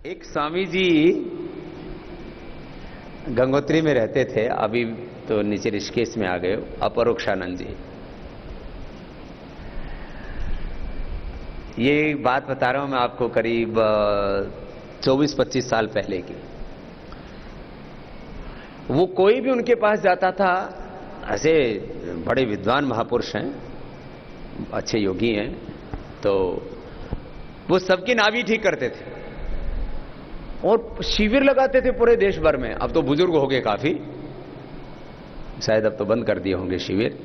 एक स्वामी जी गंगोत्री में रहते थे, अभी तो नीचे ऋषिकेश में आ गए, अपरोक्षानंद जी। ये बात बता रहा हूं मैं आपको करीब 24-25 साल पहले की। वो कोई भी उनके पास जाता था, ऐसे बड़े विद्वान महापुरुष हैं, अच्छे योगी हैं, तो वो सबकी नाभि ठीक करते थे और शिविर लगाते थे पूरे देश भर में। अब तो बुजुर्ग हो गए काफी, शायद अब तो बंद कर दिए होंगे शिविर,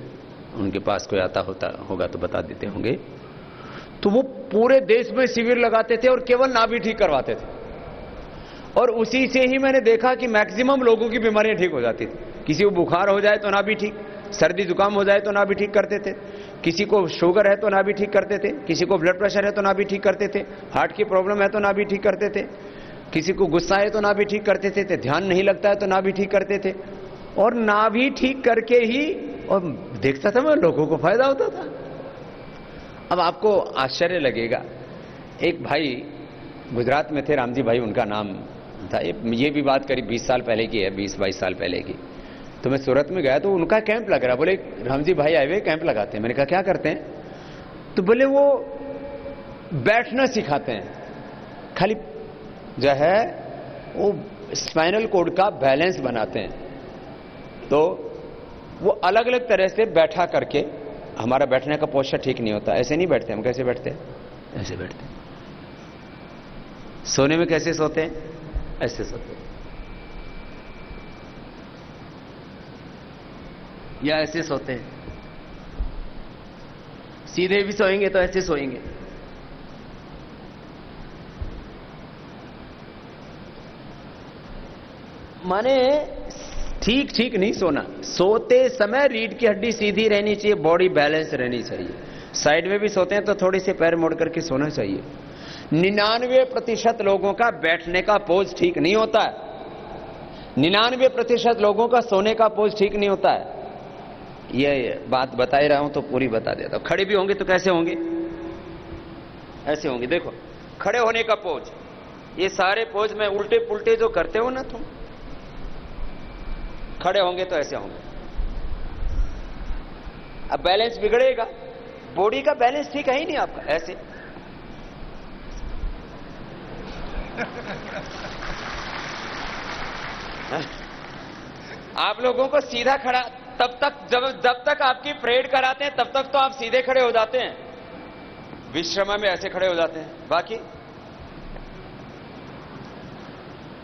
उनके पास कोई आता होगा तो बता देते होंगे। तो वो पूरे देश में शिविर लगाते थे और केवल नाभि ठीक करवाते थे, और उसी से ही मैंने देखा कि मैक्सिमम लोगों की बीमारियां ठीक हो जाती थी। किसी को बुखार हो जाए तो नाभि ठीक, सर्दी जुकाम हो जाए तो नाभि ठीक करते थे, किसी को शुगर है तो नाभि ठीक करते थे, किसी को ब्लड प्रेशर है तो नाभि ठीक करते थे, हार्ट की प्रॉब्लम है तो नाभि ठीक करते थे, किसी को गुस्सा है तो नाभि ठीक करते थे, ध्यान नहीं लगता है तो नाभि ठीक करते थे। और नाभि ठीक करके ही, और देखता था मैं, लोगों को फायदा होता था। अब आपको आश्चर्य लगेगा, एक भाई गुजरात में थे, रामजी भाई उनका नाम था। ये भी बात करीब 20 साल पहले की है, 20-22 साल पहले की। तो मैं सूरत में गया तो उनका कैंप लग रहा, बोले रामजी भाई आए हुए कैंप लगाते हैं। मैंने कहा क्या करते हैं? तो बोले वो बैठना सिखाते हैं, खाली जो है वो स्पाइनल कोड का बैलेंस बनाते हैं। तो वो अलग अलग तरह से बैठा करके, हमारा बैठने का पोस्चर ठीक नहीं होता, ऐसे नहीं बैठते हम। कैसे बैठते हैं? ऐसे बैठते हैं। सोने में कैसे सोते हैं? ऐसे सोते हैं, या ऐसे सोते हैं। सीधे भी सोएंगे तो ऐसे सोएंगे। माने ठीक ठीक नहीं सोना। सोते समय रीढ़ की हड्डी सीधी रहनी चाहिए, बॉडी बैलेंस रहनी चाहिए। साइड में भी सोते हैं तो थोड़ी से पैर मोड़ करके सोना चाहिए। 99% लोगों का बैठने का पोज ठीक नहीं होता है, 99% लोगों का सोने का पोज ठीक नहीं होता है। ये बात बता ही रहा हूं तो पूरी बता देता हूं। खड़े भी होंगे तो कैसे होंगे? ऐसे होंगे। देखो, खड़े होने का पोज, ये सारे पोज में उल्टे पुल्टे जो करते हो ना तुम, खड़े होंगे तो ऐसे होंगे। अब बैलेंस बिगड़ेगा, बॉडी का बैलेंस ठीक है ही नहीं आपका। ऐसे आप लोगों को सीधा खड़ा तब तक, जब तक आपकी परेड कराते हैं तब तक तो आप सीधे खड़े हो जाते हैं, विश्राम में ऐसे खड़े हो जाते हैं। बाकी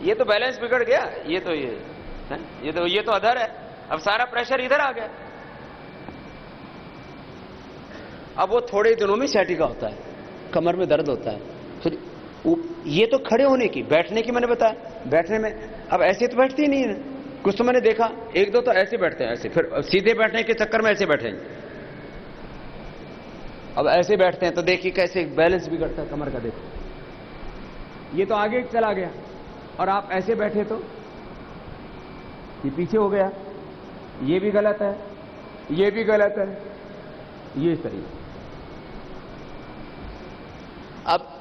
ये तो बैलेंस बिगड़ गया। ये तो अधर है, अब सारा प्रेशर इधर आ गया। अब वो थोड़े दिनों में सैटिका होता है, कमर में दर्द होता है। फिर ये तो खड़े होने की, बैठने की मैंने बताया। बैठने में अब ऐसे तो बैठती ही नहीं है। कुछ तो मैंने देखा, एक दो तो ऐसे बैठते हैं, ऐसे, फिर सीधे बैठने के चक्कर में ऐसे बैठेंगे। अब ऐसे बैठते हैं तो देखिए कैसे बैलेंस बिगड़ता है कमर का। देखो, ये तो आगे चला गया, और आप ऐसे बैठे तो ये पीछे हो गया। ये भी गलत है, ये भी गलत है, ये सही। अब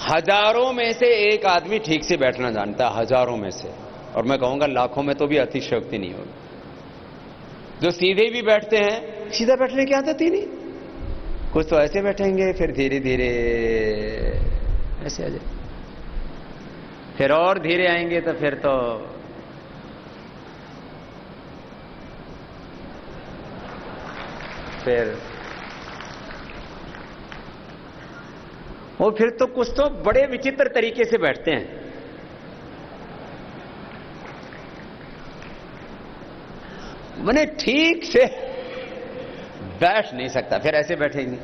हजारों में से एक आदमी ठीक से बैठना जानता है, हजारों में से, और मैं कहूंगा लाखों में तो भी अतिशयोक्ति नहीं होगी। जो सीधे भी बैठते हैं, सीधा बैठने की आदत ही नहीं। कुछ तो ऐसे बैठेंगे, फिर धीरे धीरे ऐसे आ जाए, फिर और धीरे आएंगे तो फिर तो और फिर तो कुछ तो बड़े विचित्र तरीके से बैठते हैं। मैंने ठीक से बैठ नहीं सकता, फिर ऐसे बैठेंगे।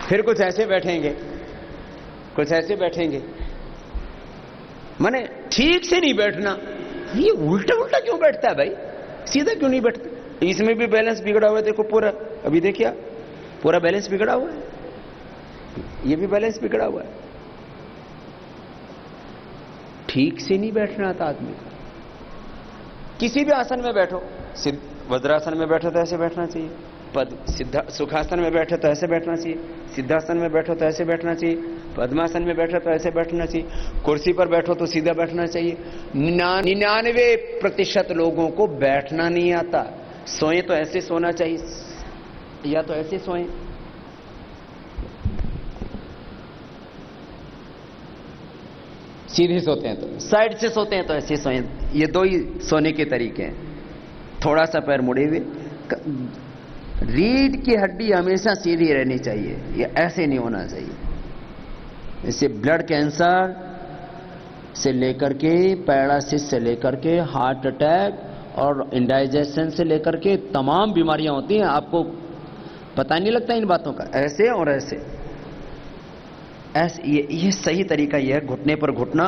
फिर कुछ ऐसे बैठेंगे, कुछ ऐसे बैठेंगे। मैंने ठीक से नहीं बैठना। ये उल्टा उल्टा क्यों बैठता है भाई? सीधा क्यों नहीं बैठता? इसमें भी बैलेंस बिगड़ा हुआ है। देखो पूरा, अभी देखिए पूरा बैलेंस बिगड़ा हुआ है, ये भी बैलेंस बिगड़ा हुआ है। ठीक से नहीं बैठना आता आदमी को। किसी भी आसन में बैठो, वज्रासन में बैठो तो ऐसे बैठना चाहिए, पद सिद्धा सुखासन में बैठे तो ऐसे बैठना चाहिए, सिद्धासन में बैठो तो ऐसे बैठना चाहिए, पद्मासन में बैठो तो ऐसे बैठना चाहिए, कुर्सी पर बैठो तो सीधा बैठना चाहिए। 99% लोगों को बैठना नहीं आता। सोए तो ऐसे सोना चाहिए या तो ऐसे सोए। सीधे सोते हैं तो, साइड से सोते हैं तो ऐसे सोए। ये दो ही सोने के तरीके हैं। थोड़ा सा पैर मुड़े हुए। रीढ़ की हड्डी हमेशा सीधी रहनी चाहिए, ये ऐसे नहीं होना चाहिए। इससे ब्लड कैंसर से लेकर के, पैरालिसिस से लेकर के, हार्ट अटैक और इंडाइजेशन से लेकर के तमाम बीमारियां होती हैं। आपको पता नहीं लगता इन बातों का। ऐसे और ऐसे ऐसे ये सही तरीका ये है। घुटने पर घुटना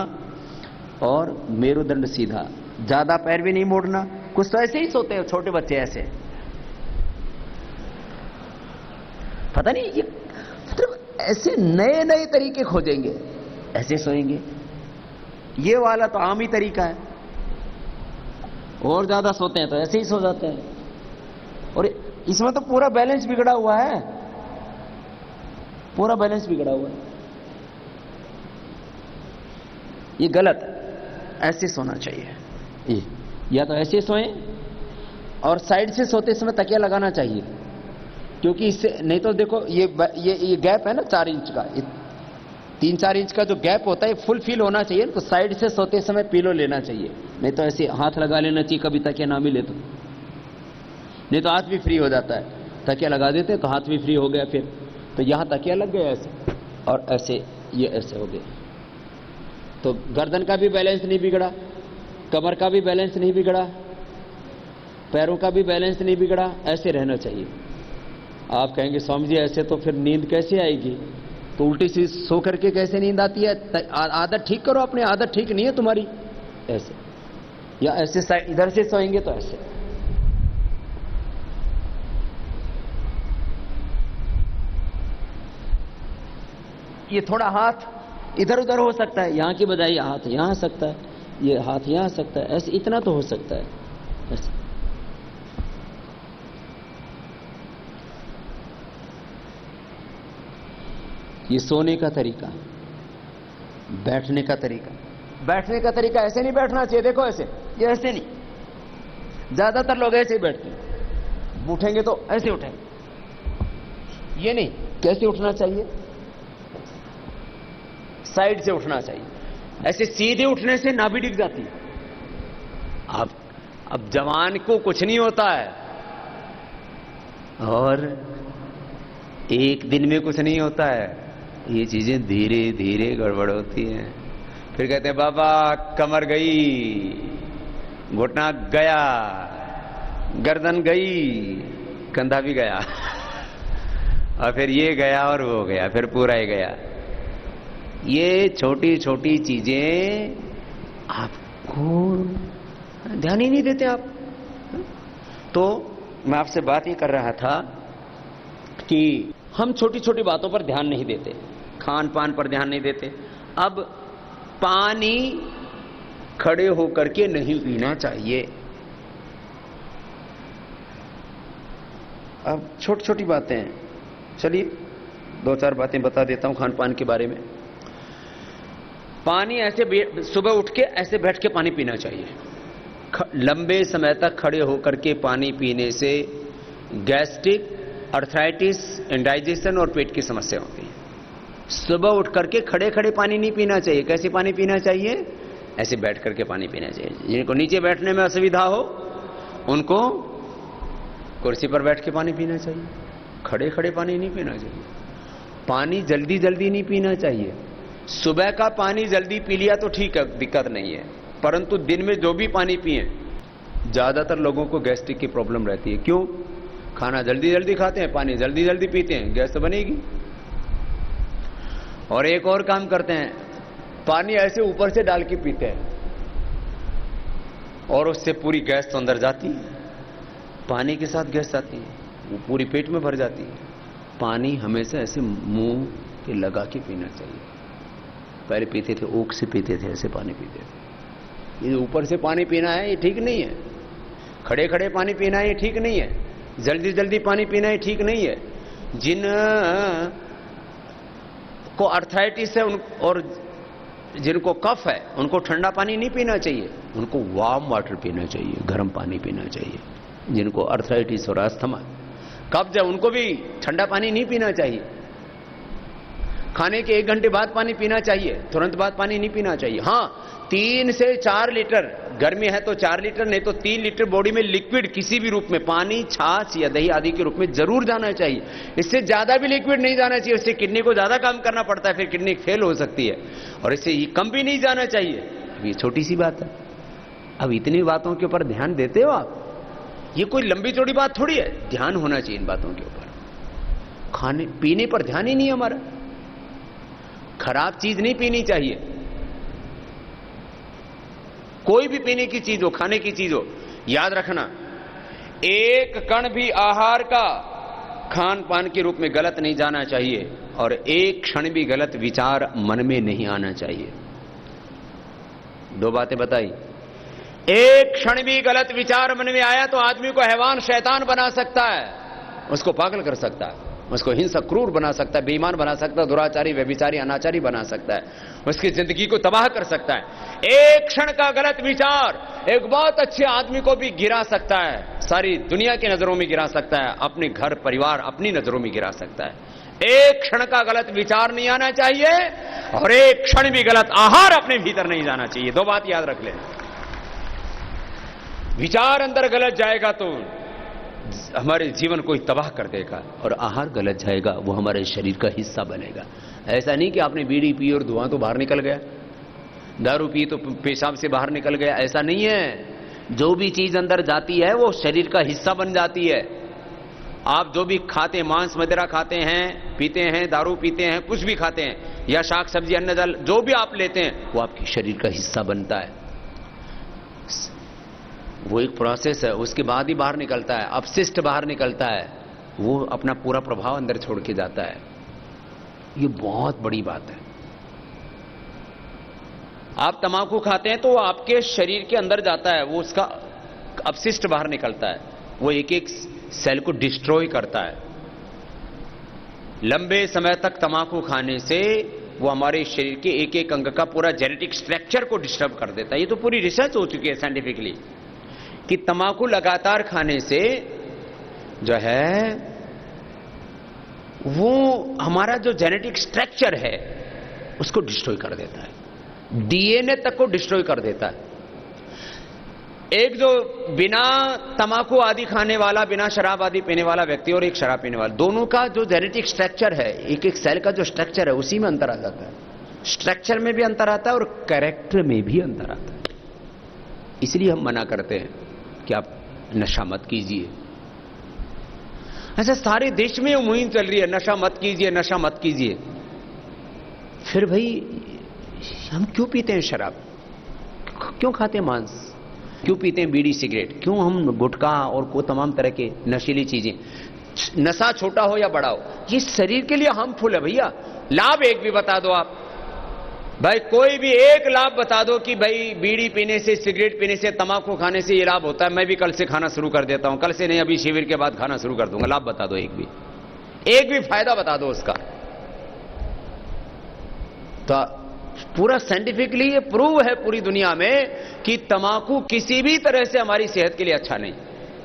और मेरुदंड सीधा, ज्यादा पैर भी नहीं मोड़ना। कुछ तो ऐसे ही सोते हैं छोटे बच्चे, ऐसे पता नहीं ये मतलब ऐसे नए नए तरीके खोजेंगे, ऐसे सोएंगे। ये वाला तो आम ही तरीका है। और ज्यादा सोते हैं तो ऐसे ही सो जाते हैं। और इसमें तो पूरा बैलेंस बिगड़ा हुआ है, पूरा बैलेंस बिगड़ा हुआ है। ये गलत है। ऐसे सोना चाहिए। या तो ऐसे सोएं और साइड से सोते समय तकिया लगाना चाहिए, क्योंकि इससे नहीं तो देखो ये गैप है ना 4 इंच का, 3-4 इंच का जो गैप होता है फुल फिल होना चाहिए। तो साइड से सोते समय पिलो लेना चाहिए, नहीं तो ऐसे हाथ लगा लेना चाहिए कभी तकिया ना मिले तो। नहीं तो हाथ भी फ्री हो जाता है। तकिया लगा देते तो हाथ भी फ्री हो गया फिर। तो यहां तकिया लग गया ऐसे, और ऐसे ये ऐसे हो गया। तो गर्दन का भी बैलेंस नहीं बिगड़ा, कमर का भी बैलेंस नहीं बिगड़ा, पैरों का भी बैलेंस नहीं बिगड़ा। ऐसे रहना चाहिए। आप कहेंगे स्वामी जी ऐसे तो फिर नींद कैसे आएगी? तो उल्टी सी सो करके कैसे नींद आती है? आदत ठीक करो अपनी, आदत ठीक नहीं है तुम्हारी। ऐसे या ऐसे इधर से सोएंगे तो ऐसे। ये थोड़ा हाथ इधर उधर हो सकता है, यहां की बजाय हाथ यहां आ सकता है, ये हाथ यहां आ सकता है, ऐसे इतना तो हो सकता है। ऐसे ये सोने का तरीका, बैठने का तरीका। बैठने का तरीका ऐसे नहीं बैठना चाहिए, देखो ऐसे, ये ऐसे नहीं। ज्यादातर लोग ऐसे ही बैठते हैं। उठेंगे तो ऐसे उठेंगे, ये नहीं। कैसे उठना चाहिए? साइड से उठना चाहिए। ऐसे सीधे उठने से नाभि डिग जाती है। अब जवान को कुछ नहीं होता है, और एक दिन में कुछ नहीं होता है। ये चीजें धीरे धीरे गड़बड़ होती हैं। फिर कहते हैं बाबा कमर गई, घुटना गया, गर्दन गई, कंधा भी गया, और फिर ये गया और वो गया, फिर पूरा ही गया। ये छोटी छोटी चीजें आपको ध्यान ही नहीं देते आप। तो मैं आपसे बात ही कर रहा था कि हम छोटी छोटी बातों पर ध्यान नहीं देते, खान पान पर ध्यान नहीं देते। अब पानी खड़े होकर के नहीं पीना चाहिए। अब छोटी छोटी बातें हैं, चलिए 2-4 बातें बता देता हूं खान पान के बारे में। पानी ऐसे सुबह उठ के ऐसे बैठ के पानी पीना चाहिए। लंबे समय तक खड़े होकर के पानी पीने से गैस्ट्रिक, अर्थराइटिस, इंडाइजेशन और पेट की समस्या होती है। सुबह उठ करके खड़े खड़े पानी नहीं पीना चाहिए। कैसे पानी पीना चाहिए? ऐसे बैठ करके पानी पीना चाहिए। जिनको नीचे बैठने में असुविधा हो उनको कुर्सी पर बैठ के पानी पीना चाहिए। खड़े खड़े पानी नहीं पीना चाहिए। पानी जल्दी जल्दी नहीं पीना चाहिए। सुबह का पानी जल्दी पी लिया तो ठीक है, दिक्कत नहीं है, परंतु दिन में जो भी पानी पिए, ज्यादातर लोगों को गैस्ट्रिक की प्रॉब्लम रहती है। क्यों? खाना जल्दी जल्दी खाते हैं, पानी जल्दी जल्दी पीते हैं, गैस तो बनेगी। और एक और काम करते हैं, पानी ऐसे ऊपर से डाल के पीते हैं और उससे पूरी गैस तो अंदर जाती है, पानी के साथ गैस आती है, वो पूरी पेट में भर जाती है। पानी हमेशा ऐसे मुंह के लगा के पीना चाहिए। पहले पीते थे ऊख से पीते थे, ऐसे पानी पीते थे। ये ऊपर से पानी पीना है ये ठीक नहीं है। खड़े खड़े पानी पीना है ये ठीक नहीं है। जल्दी जल्दी पानी पीना ही ठीक नहीं है। जिन को अर्थराइटिस है और जिनको कफ है उनको ठंडा पानी नहीं पीना चाहिए, उनको वार्म वाटर पीना चाहिए, गर्म पानी पीना चाहिए। जिनको अर्थराइटिस और अस्थमा कब्ज है उनको भी ठंडा पानी नहीं पीना चाहिए। खाने के 1 घंटे बाद पानी पीना चाहिए, तुरंत बाद पानी नहीं पीना चाहिए। हाँ, 3 से 4 लीटर, गर्मी है तो 4 लीटर, नहीं तो 3 लीटर बॉडी में लिक्विड किसी भी रूप में, पानी, छाछ या दही आदि के रूप में जरूर जाना चाहिए। इससे ज्यादा भी लिक्विड नहीं जाना चाहिए, उससे किडनी को ज्यादा काम करना पड़ता है, फिर किडनी फेल हो सकती है। और इससे कम भी नहीं जाना चाहिए। अब ये छोटी सी बात है, अब इतनी बातों के ऊपर ध्यान देते हो आप? ये कोई लंबी चौड़ी बात थोड़ी है, ध्यान होना चाहिए इन बातों के ऊपर। खाने पीने पर ध्यान ही नहीं हमारा, खराब चीज नहीं पीनी चाहिए। कोई भी पीने की चीज हो, खाने की चीज हो, याद रखना, एक कण भी आहार का खान पान के रूप में गलत नहीं जाना चाहिए और एक क्षण भी गलत विचार मन में नहीं आना चाहिए। 2 बातें बताई। एक क्षण भी गलत विचार मन में आया तो आदमी को हैवान, शैतान बना सकता है, उसको पागल कर सकता है, उसको हिंसक, क्रूर बना सकता है, बेईमान बना सकता है, दुराचारी, व्यभिचारी, अनाचारी बना सकता है, उसकी जिंदगी को तबाह कर सकता है। एक क्षण का गलत विचार एक बहुत अच्छे आदमी को भी गिरा सकता है, सारी दुनिया की नजरों में गिरा सकता है, अपने घर परिवार अपनी नजरों में गिरा सकता है। एक क्षण का गलत विचार नहीं आना चाहिए और एक क्षण भी गलत आहार अपने भीतर नहीं जाना चाहिए। 2 बात याद रख लेना। विचार अंदर गलत जाएगा तो हमारे जीवन को ही तबाह कर देगा, और आहार गलत जाएगा वो हमारे शरीर का हिस्सा बनेगा। ऐसा नहीं कि आपने बीड़ी पी और धुआं तो बाहर निकल गया, दारू पी तो पेशाब से बाहर निकल गया, ऐसा नहीं है। जो भी चीज अंदर जाती है वो शरीर का हिस्सा बन जाती है। आप जो भी खाते, मांस मदिरा खाते हैं, पीते हैं, दारू पीते हैं, कुछ भी खाते हैं, या शाक सब्जी, अन्न जल, जो भी आप लेते हैं वो आपके शरीर का हिस्सा बनता है। वो एक प्रोसेस है, उसके बाद ही बाहर निकलता है, अपशिष्ट बाहर निकलता है, वो अपना पूरा प्रभाव अंदर छोड़ के जाता है। ये बहुत बड़ी बात है। आप तंबाकू खाते हैं तो आपके शरीर के अंदर जाता है, वो उसका अपशिष्ट बाहर निकलता है, वो एक एक सेल को डिस्ट्रॉय करता है। लंबे समय तक तंबाकू खाने से वो हमारे शरीर के एक एक अंग का पूरा जेनेटिक स्ट्रक्चर को डिस्टर्ब कर देता है। ये तो पूरी रिसर्च हो चुकी है साइंटिफिकली कि तंबाकू लगातार खाने से जो है वो हमारा जो जेनेटिक स्ट्रक्चर है उसको डिस्ट्रॉय कर देता है, डीएनए तक को डिस्ट्रॉय कर देता है। एक जो बिना तंबाकू आदि खाने वाला, बिना शराब आदि पीने वाला व्यक्ति और एक शराब पीने वाला, दोनों का जो जेनेटिक स्ट्रक्चर है, एक एक सेल का जो स्ट्रक्चर है उसी में अंतर आ जाता है। स्ट्रक्चर में भी अंतर आता है और कैरेक्टर में भी अंतर आता है। इसलिए हम मना करते हैं कि आप नशा मत कीजिए। ऐसा सारे देश में मुहिम चल रही है, नशा मत कीजिए, नशा मत कीजिए। फिर भाई हम क्यों पीते हैं शराब, क्यों खाते हैं मांस, क्यों पीते हैं बीड़ी सिगरेट, क्यों हम गुटखा और को तमाम तरह के नशीली चीजें। नशा छोटा हो या बड़ा हो, ये शरीर के लिए हार्मफुल है भैया। लाभ एक भी बता दो आप भाई, कोई भी एक लाभ बता दो कि भाई बीड़ी पीने से, सिगरेट पीने से, तंबाकू खाने से ये लाभ होता है। मैं भी कल से खाना शुरू कर देता हूं, कल से नहीं, अभी शिविर के बाद खाना शुरू कर दूंगा। लाभ बता दो, एक भी फायदा बता दो उसका। तो पूरा साइंटिफिकली ये प्रूव है पूरी दुनिया में कि तंबाकू किसी भी तरह से हमारी सेहत के लिए अच्छा नहीं।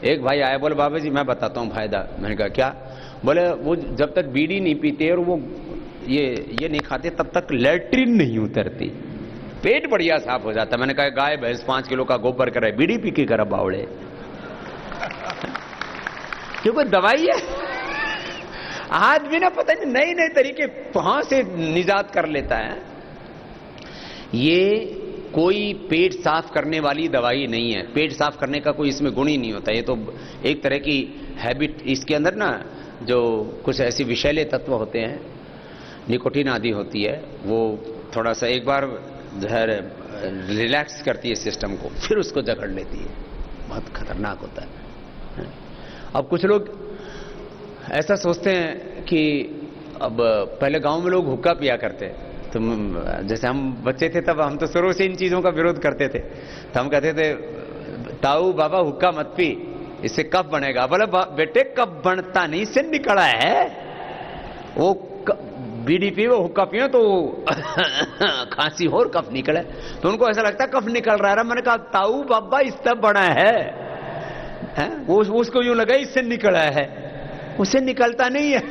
एक भाई आया, बोले बाबा जी मैं बताता हूं फायदा। मैंने कहा क्या? बोले वो जब तक बीड़ी नहीं पीते और वो ये नहीं खाते तब तक लैट्रिन नहीं उतरती, पेट बढ़िया साफ हो जाता। मैंने कहा गाय भैंस 5 किलो का गोबर करे, बीड़ी पी के कर बावड़े, क्योंकि दवाई है। आदमी ना पता नहीं नए नए तरीके कहां से निजात कर लेता है। ये कोई पेट साफ करने वाली दवाई नहीं है, पेट साफ करने का कोई इसमें गुण ही नहीं होता। ये तो एक तरह की हैबिट, इसके अंदर ना जो कुछ ऐसे विषैले तत्व होते हैं, निकोटीन आदि होती है, वो थोड़ा सा एक बार जो है रिलैक्स करती है सिस्टम को, फिर उसको जकड़ लेती है। बहुत खतरनाक होता है। अब कुछ लोग ऐसा सोचते हैं कि अब पहले गांव में लोग हुक्का पिया करते, तो जैसे हम बच्चे थे तब हम तो शुरू से इन चीजों का विरोध करते थे। तो हम कहते थे ताऊ बाबा हुक्का मत पी, इससे कफ बनेगा। बोले बेटे कफ बनता नहीं, इससे निकला है। वो बीड़ी पिए, वो हुक्का पिए तो खांसी हो और कफ निकले, तो उनको ऐसा लगता है कफ निकल रहा है। मैंने कहा ताऊ बाबा इससे बना है, वो उसको यूं लगा इससे निकला है, उससे निकलता नहीं है,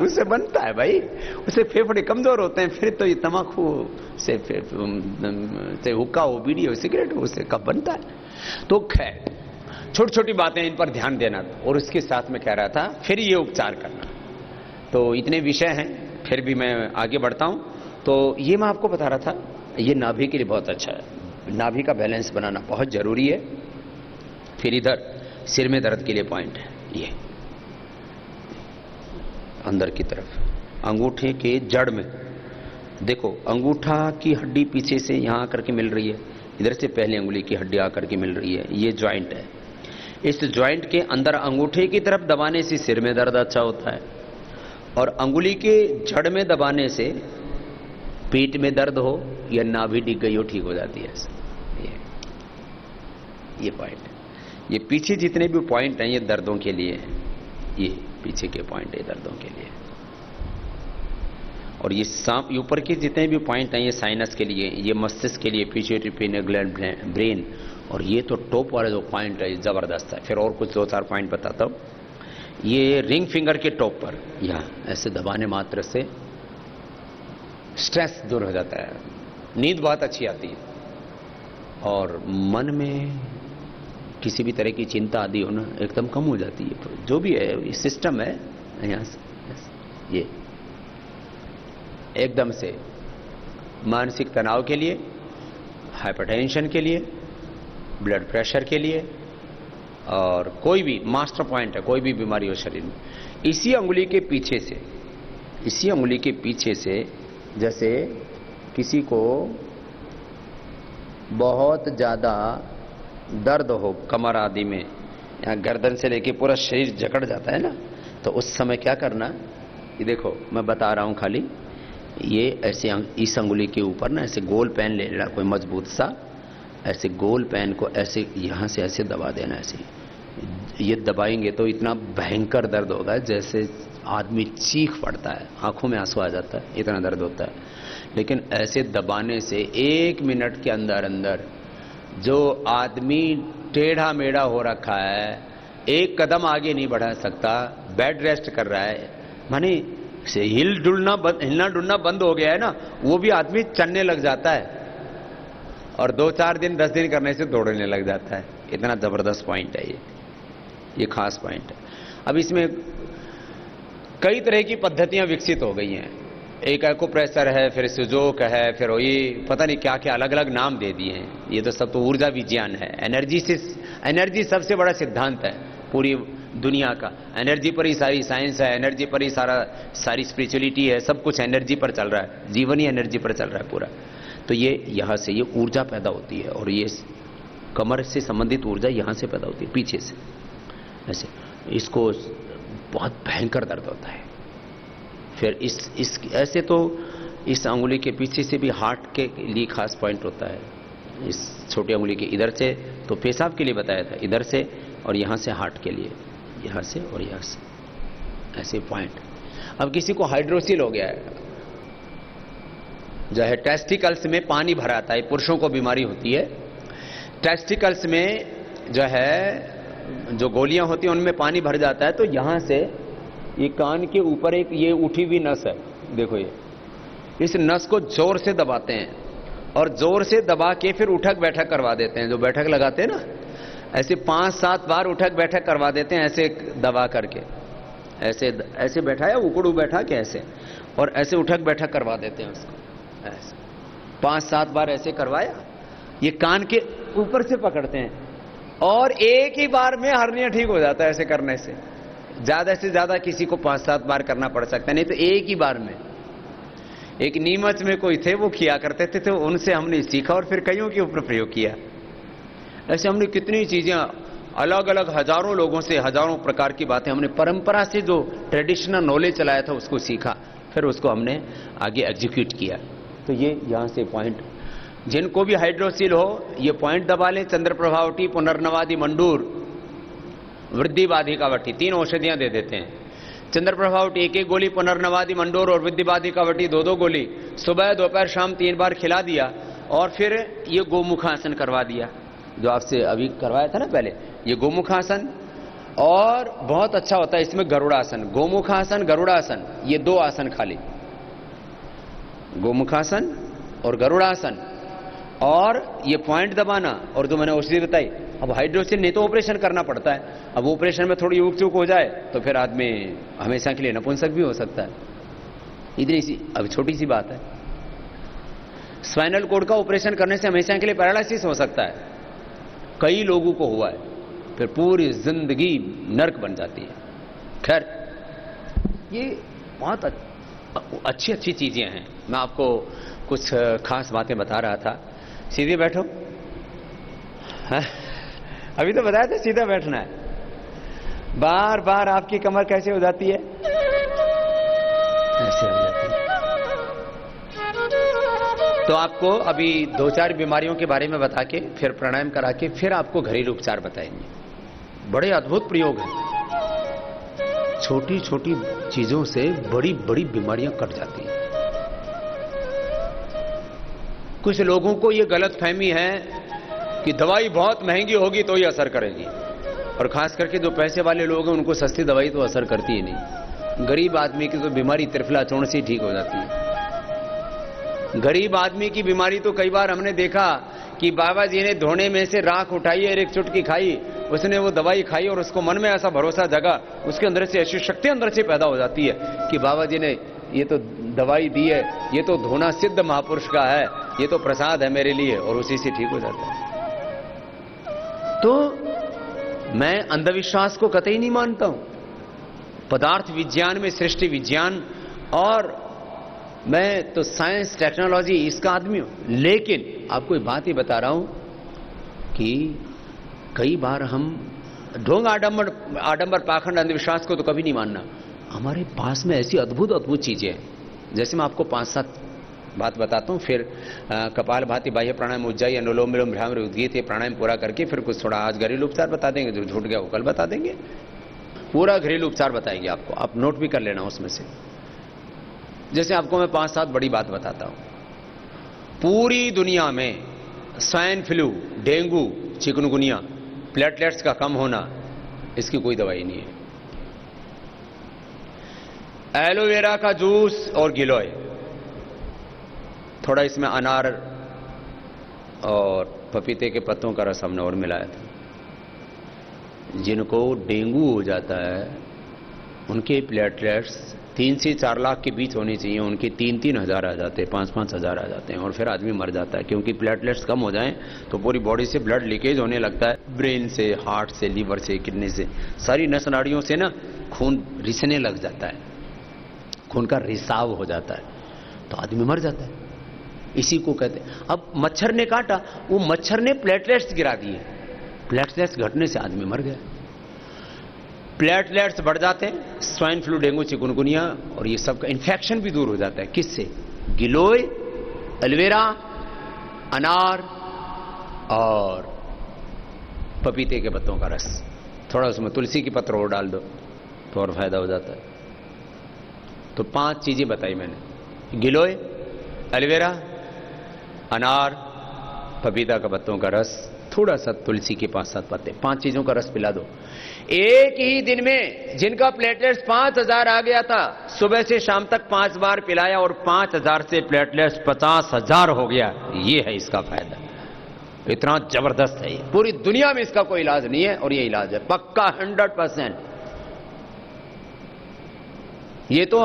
उससे बनता है भाई। उससे फेफड़े कमजोर होते हैं, फिर तो ये तम्बाकू से हुक्का हो, बीड़ी हो, सिगरेट हो, उससे कब बनता है। तो खैर छोटी छोटी बातें, इन पर ध्यान देना। और उसके साथ में कह रहा था फिर ये उपचार करना। तो इतने विषय हैं, फिर भी मैं आगे बढ़ता हूं। तो ये मैं आपको बता रहा था, ये नाभि के लिए बहुत अच्छा है। नाभि का बैलेंस बनाना बहुत जरूरी है। फिर इधर सिर में दर्द के लिए पॉइंट है, ये अंदर की तरफ अंगूठे के जड़ में देखो, अंगूठा की हड्डी पीछे से यहां आकर के मिल रही है, इधर से पहले अंगुली की हड्डी आकर के मिल रही है, ये ज्वाइंट है। इस ज्वाइंट के अंदर अंगूठे की तरफ दबाने से सिर में दर्द अच्छा होता है, और अंगुली के जड़ में दबाने से पेट में दर्द हो या नाभि डिग गई हो ठीक हो जाती है। ये पॉइंट, ये पीछे जितने भी पॉइंट हैं ये दर्दों के लिए हैं। ये पीछे के पॉइंट है दर्दों के लिए, और ये ऊपर के जितने भी पॉइंट हैं ये साइनस के लिए, ये मस्तिष्क के लिए, पिट्यूटरी पिनियल ग्लैंड, ब्रेन। और ये तो टॉप वाला जो पॉइंट है जबरदस्त है। फिर और कुछ 2-4 पॉइंट बताता हूं। ये रिंग फिंगर के टॉप पर यहां ऐसे दबाने मात्र से स्ट्रेस दूर हो जाता है, नींद बहुत अच्छी आती है, और मन में किसी भी तरह की चिंता आदि होना एकदम कम हो जाती है। तो जो भी है ये सिस्टम है यहां से, ये एकदम से मानसिक तनाव के लिए, हाइपरटेंशन के लिए, ब्लड प्रेशर के लिए, और कोई भी मास्टर पॉइंट है, कोई भी बीमारी हो शरीर में, इसी अंगुली के पीछे से, इसी अंगुली के पीछे से जैसे किसी को बहुत ज्यादा दर्द हो कमर आदि में, यहाँ गर्दन से लेके पूरा शरीर जकड़ जाता है ना, तो उस समय क्या करना, ये देखो मैं बता रहा हूं खाली, ये ऐसे इस अंगुली के ऊपर ना ऐसे गोल पेन ले लेना, कोई मजबूत सा, ऐसे गोल पेन को ऐसे यहां से ऐसे दबा देना। ऐसे ये दबाएंगे तो इतना भयंकर दर्द होगा जैसे आदमी चीख पड़ता है, आंखों में आंसू आ जाता है, इतना दर्द होता है। लेकिन ऐसे दबाने से 1 मिनट के अंदर अंदर जो आदमी टेढ़ा मेढ़ा हो रखा है, एक कदम आगे नहीं बढ़ा सकता, बेड रेस्ट कर रहा है, माने से हिलना डुलना बंद हो गया है ना, वो भी आदमी चलने लग जाता है, और 2-4 दिन 10 दिन करने से दौड़ने लग जाता है। इतना जबरदस्त पॉइंट है ये खास पॉइंट है। अब इसमें कई तरह की पद्धतियां विकसित हो गई हैं। एक एक्यूप्रेशर है, फिर सुजोक है, फिर ये पता नहीं क्या क्या अलग अलग नाम दे दिए हैं। ये तो सब तो ऊर्जा विज्ञान है। एनर्जी सबसे बड़ा सिद्धांत है पूरी दुनिया का। एनर्जी पर ही सारी साइंस है, एनर्जी पर ही सारी स्पिरिचुअलिटी है, सब कुछ एनर्जी पर चल रहा है, जीवन ही एनर्जी पर चल रहा है पूरा। तो ये यहां से ये ऊर्जा पैदा होती है, और ये कमर से संबंधित ऊर्जा यहां से पैदा होती है, पीछे से ऐसे। इसको बहुत भयंकर दर्द होता है। फिर इस ऐसे तो इस अंगुली के पीछे से भी हार्ट के लिए खास पॉइंट होता है। इस छोटी अंगुली के इधर से तो पेशाब के लिए बताया था, इधर से और यहां से हार्ट के लिए, यहां से और यहां से ऐसे पॉइंट। अब किसी को हाइड्रोसिल हो गया है, जो है टेस्टिकल्स में पानी भरा आता है, पुरुषों को बीमारी होती है। टेस्टिकल्स में जो है जो गोलियां होती हैं उनमें पानी भर जाता है, तो यहां से ये कान के ऊपर एक ये उठी हुई नस है, देखो ये, इस नस को जोर से दबाते हैं, और जोर से दबा के फिर उठक बैठक करवा देते हैं। जो बैठक लगाते हैं ना, ऐसे 5-7 बार उठक बैठक करवा देते हैं, ऐसे दबा करके, ऐसे बैठाया, उकड़ू बैठा के ऐसे, और ऐसे उठक बैठक करवा देते हैं उसको, ऐसे 5-7 बार ऐसे करवाया, ये कान के ऊपर से पकड़ते हैं, और एक ही बार में हर्निया ठीक हो जाता है ऐसे करने से। ज्यादा से ज्यादा किसी को 5-7 बार करना पड़ सकता है, नहीं तो एक ही बार में। एक नीमच में कोई थे, वो किया करते थे, तो उनसे हमने सीखा और फिर कईयों के ऊपर प्रयोग किया। ऐसे हमने कितनी चीजें अलग अलग हजारों लोगों से हजारों प्रकार की बातें हमने परंपरा से जो ट्रेडिशनल नॉलेज चलाया था उसको सीखा, फिर उसको हमने आगे एग्जीक्यूट किया। तो ये यहां से पॉइंट, जिनको भी हाइड्रोसिल हो ये पॉइंट दबा लें, चंद्र प्रभावटी, पुनर्नवादी, मंडूर, वृद्धि बाधिकावटी 3 औषधियां दे देते हैं। चंद्रप्रभावटी 1-1 गोली, पुनर्नवादि मंडोर और वृद्धि बाधिकावटी 2-2 गोली, सुबह दोपहर शाम 3 बार खिला दिया और फिर ये गोमुखासन करवा दिया जो आपसे अभी करवाया था ना पहले, ये गोमुखासन। और बहुत अच्छा होता है इसमें गरुड़ासन, गोमुखासन गरुड़ासन, ये 2 आसन खाली, गोमुखासन और गरुड़ासन। और ये पॉइंट दबाना और जो मैंने औषधि बताई। अब हाइड्रोसिन नहीं तो ऑपरेशन करना पड़ता है, अब ऑपरेशन में थोड़ी ऊक चूक हो जाए तो फिर आदमी हमेशा के लिए नपुंसक भी हो सकता है। इतनी सी अब छोटी सी बात है। स्पाइनल कोड का ऑपरेशन करने से हमेशा के लिए पैरालिसिस हो सकता है, कई लोगों को हुआ है, फिर पूरी जिंदगी नर्क बन जाती है। खैर ये बहुत अच्छी अच्छी चीजें हैं। मैं आपको कुछ खास बातें बता रहा था। सीधे बैठो। हाँ? अभी तो बताया था सीधा बैठना है। बार बार आपकी कमर कैसे हो जाती है? ऐसे हो जाती है। तो आपको अभी 2-4 बीमारियों के बारे में बता के फिर प्राणायाम करा के फिर आपको घरेलू उपचार बताएंगे। बड़े अद्भुत प्रयोग हैं। छोटी छोटी चीजों से बड़ी बड़ी बीमारियां कट जाती हैं। कुछ लोगों को यह गलतफहमी है कि दवाई बहुत महंगी होगी तो ही असर करेगी, और खास करके जो पैसे वाले लोग हैं उनको सस्ती दवाई तो असर करती ही नहीं। गरीब आदमी की तो बीमारी त्रिफला चूर्ण से ठीक हो जाती है। गरीब आदमी की बीमारी तो कई बार हमने देखा कि बाबा जी ने धोने में से राख उठाई और एक चुटकी खाई, उसने वो दवाई खाई और उसको मन में ऐसा भरोसा जगा, उसके अंदर से ऐसी शक्ति अंदर से पैदा हो जाती है कि बाबा जी ने ये तो दवाई दी है, ये तो धोना सिद्ध महापुरुष का है, ये तो प्रसाद है मेरे लिए, और उसी से ठीक हो जाता है। तो मैं अंधविश्वास को कतई नहीं मानता हूं। पदार्थ विज्ञान में सृष्टि विज्ञान, और मैं तो साइंस टेक्नोलॉजी इसका आदमी हूं। लेकिन आपको एक बात ही बता रहा हूं कि कई बार हम ढोंग आडंबर पाखंड अंधविश्वास को तो कभी नहीं मानना। हमारे पास में ऐसी अद्भुत अद्भुत चीजें हैं। जैसे मैं आपको 5-7 बात बताता हूं, फिर कपाल भाती, बाह्य प्राणायाम, उज्जाई, अनुलोम विलोम, भ्रामरी, उद्गीत, ये प्राणायाम पूरा करके फिर कुछ थोड़ा आज घरेलू उपचार बता देंगे। जो छूट गया वो कल बता देंगे। पूरा घरेलू उपचार बताएंगे आपको, आप नोट भी कर लेना उसमें से। जैसे आपको मैं 5-7 बड़ी बात बताता हूं। पूरी दुनिया में swine flu, dengue, chikungunya, platelets का कम होना, इसकी कोई दवाई नहीं है। एलोवेरा का जूस और गिलोय, थोड़ा इसमें अनार और पपीते के पत्तों का रस हमने और मिलाया था। जिनको डेंगू हो जाता है उनके प्लेटलेट्स 3 से 4 लाख के बीच होनी चाहिए, उनके 3-3 हजार आ जाते हैं, 5-5 हजार आ जाते हैं, और फिर आदमी मर जाता है। क्योंकि प्लेटलेट्स कम हो जाएं तो पूरी बॉडी से ब्लड लीकेज होने लगता है, ब्रेन से, हार्ट से, लीवर से, किडनी से, सारी नस नाड़ियों से ना खून रिसने लग जाता है, खून का रिसाव हो जाता है, तो आदमी मर जाता है। इसी को कहते हैं। अब मच्छर ने काटा, वो मच्छर ने प्लेटलेट्स गिरा दिए, प्लेटलेट्स घटने से आदमी मर गया। प्लेटलेट्स बढ़ जाते हैं, स्वाइन फ्लू, डेंगू, चिकनगुनिया और ये सब का इन्फेक्शन भी दूर हो जाता है। किससे? गिलोय, एलोवेरा, अनार और पपीते के पत्तों का रस, थोड़ा उसमें तुलसी की पत्र और डाल दो तो और फायदा हो जाता है। तो 5 चीजें बताई मैंने, गिलोय, एलोवेरा, अनार, पपीता का पत्तों का रस, थोड़ा सा तुलसी के 5-7 पत्ते, 5 चीजों का रस पिला दो। एक ही दिन में जिनका प्लेटलेट्स 5000 आ गया था, सुबह से शाम तक 5 बार पिलाया और 5000 से प्लेटलेट्स 50,000 हो गया। ये है इसका फायदा, इतना जबरदस्त है ये। पूरी दुनिया में इसका कोई इलाज नहीं है और ये इलाज है पक्का 100%। ये तो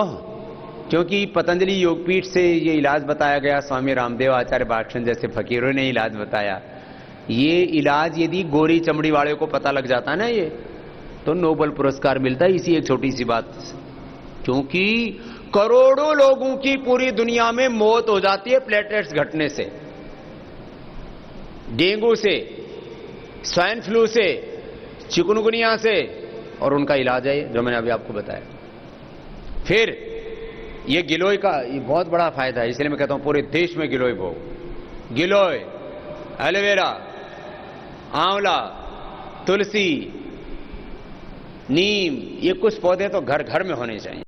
क्योंकि पतंजलि योगपीठ से ये इलाज बताया गया, स्वामी रामदेव, आचार्य बालकृष्ण जैसे फकीरों ने इलाज बताया। ये इलाज यदि गोरी चमड़ी वाले को पता लग जाता ना, ये तो नोबेल पुरस्कार मिलता है इसी एक छोटी सी बात से। क्योंकि करोड़ों लोगों की पूरी दुनिया में मौत हो जाती है प्लेटलेट्स घटने से, डेंगू से, स्वाइन फ्लू से, चिकनगुनिया से, और उनका इलाज है जो मैंने अभी आपको बताया। फिर ये गिलोय का ये बहुत बड़ा फायदा है, इसलिए मैं कहता हूं पूरे देश में गिलोय भो। गिलोय, एलोवेरा, आंवला, तुलसी नीम, ये कुछ पौधे तो घर घर में होने चाहिए।